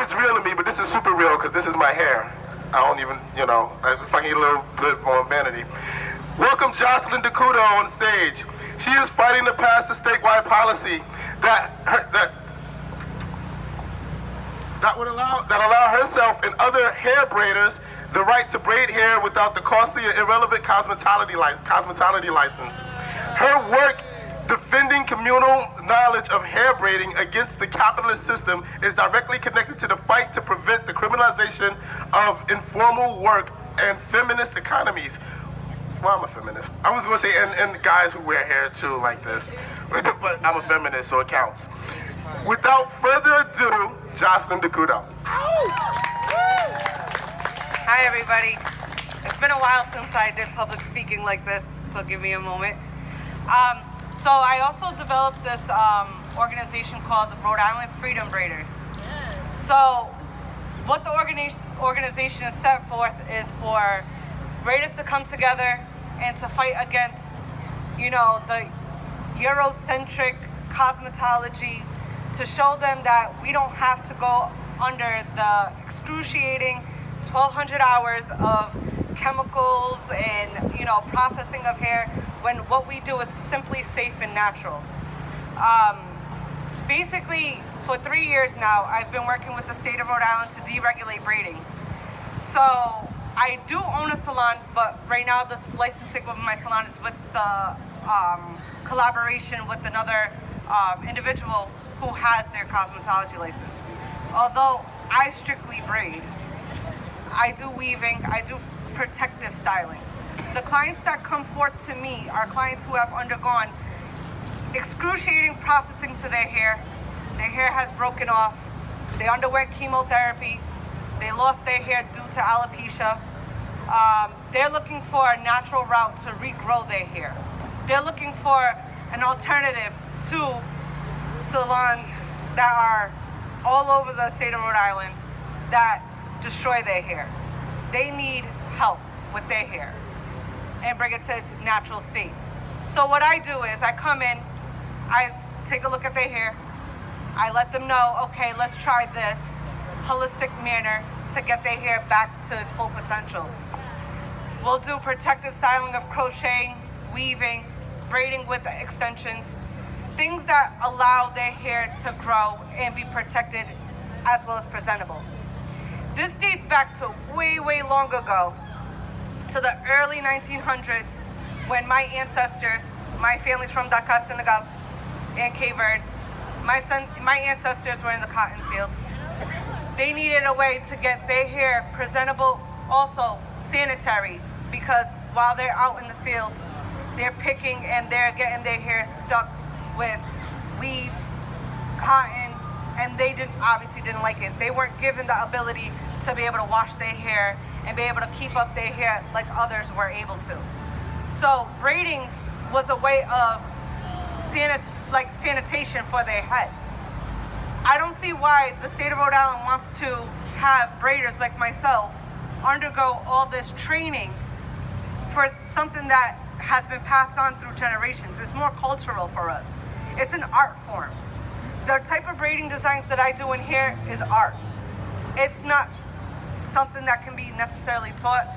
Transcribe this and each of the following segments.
it's real to me, but this is super real because this is my hair. I don't even, if I can get a little bit more vanity. Welcome Jocelyn DeCudo on stage. She is fighting to pass a statewide policy that would allow herself and other hair braiders the right to braid hair without the costly and irrelevant cosmetology license. Her work defending communal knowledge of hair braiding against the capitalist system is directly connected to the fight to prevent the criminalization of informal work and feminist economies. Well, I'm a feminist. I was going to say, and guys who wear hair too like this, but I'm a feminist, so it counts. Without further ado, Jocelyn DeCudo. Hi, everybody. It's been a while since I did public speaking like this, so give me a moment. So I also developed this organization called the Rhode Island Freedom Braiders. So what the organization is set forth is for braiders to come together and to fight against, the Eurocentric cosmetology, to show them that we don't have to go under the excruciating 1,200 hours of chemicals and, processing of hair, when what we do is simply safe and natural. Basically, for 3 years now, I've been working with the state of Rhode Island to deregulate braiding. So I do own a salon, but right now the licensing of my salon is with the collaboration with another individual who has their cosmetology license. Although I strictly braid, I do weaving, I do protective styling. The clients that come forth to me are clients who have undergone excruciating processing to their hair has broken off, they underwent chemotherapy, they lost their hair due to alopecia. They're looking for a natural route to regrow their hair. They're looking for an alternative to salons that are all over the state of Rhode Island that destroy their hair. They need help with their hair and bring it to its natural state. So what I do is I come in, I take a look at their hair, I let them know, okay, let's try this holistic manner to get their hair back to its full potential. We'll do protective styling of crocheting, weaving, braiding with extensions, things that allow their hair to grow and be protected as well as presentable. This dates back to way, way long ago, to the early 1900s, when my ancestors, my family's from Dakar, Senegal, and Cape Verde, my ancestors were in the cotton fields. They needed a way to get their hair presentable, also sanitary, because while they're out in the fields, they're picking and they're getting their hair stuck with weaves, cotton, and they obviously didn't like it. They weren't given the ability to be able to wash their hair and be able to keep up their hair like others were able to. So braiding was a way of sanitation for their head. I don't see why the state of Rhode Island wants to have braiders like myself undergo all this training for something that has been passed on through generations. It's more cultural for us. It's an art form. The type of braiding designs that I do in here is art. It's not something that can be necessarily taught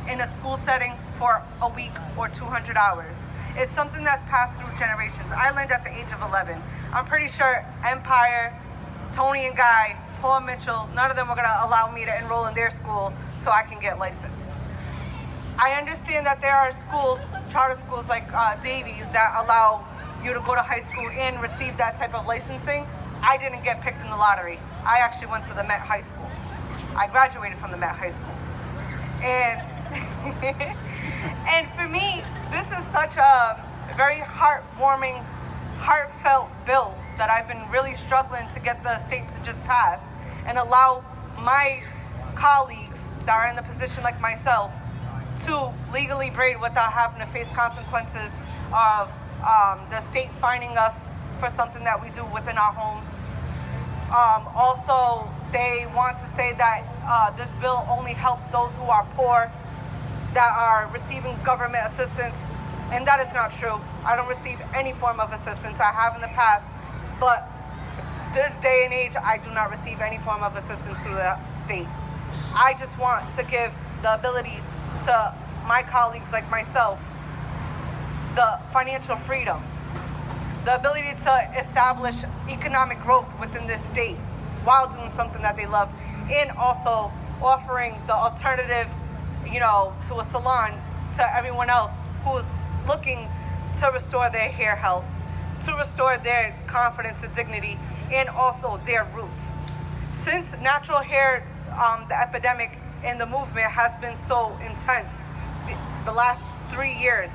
in a school setting for a week or 200 hours. It's something that's passed through generations. I learned at the age of 11. I'm pretty sure Empire, Tony and Guy, Paul Mitchell, none of them were gonna allow me to enroll in their school so I can get licensed. I understand that there are schools, charter schools like Davies, that allow you to go to high school and receive that type of licensing. I didn't get picked in the lottery. I actually went to the Met High School. I graduated from the Met High School. And and for me, this is such a very heartwarming, heartfelt bill that I've been really struggling to get the state to just pass and allow my colleagues that are in the position like myself to legally braid without having to face consequences of the state fining us for something that we do within our homes. Also, they want to say that this bill only helps those who are poor, that are receiving government assistance, and that is not true. I don't receive any form of assistance. I have in the past, but this day and age, I do not receive any form of assistance through the state. I just want to give the ability to my colleagues like myself the financial freedom, the ability to establish economic growth within this state while doing something that they love, and also offering the alternative, to a salon to everyone else who is looking to restore their hair health, to restore their confidence and dignity, and also their roots. Since natural hair, the epidemic and the movement has been so intense, the last 3 years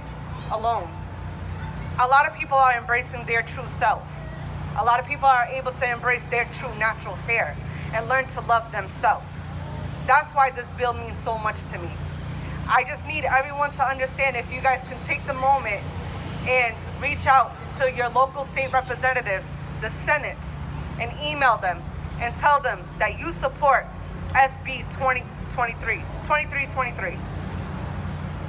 alone, a lot of people are embracing their true self. A lot of people are able to embrace their true natural hair and learn to love themselves. That's why this bill means so much to me. I just need everyone to understand, if you guys can take the moment and reach out to your local state representatives, the senates, and email them and tell them that you support SB 2323.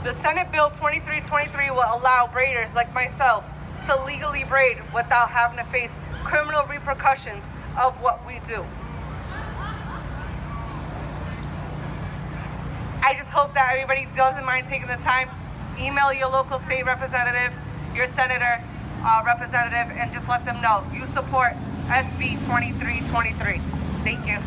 The Senate Bill 2323 will allow braiders like myself to legally braid without having to face criminal repercussions of what we do. I just hope that everybody doesn't mind taking the time. Email your local state representative, your senator, representative, and just let them know you support SB 2323. Thank you.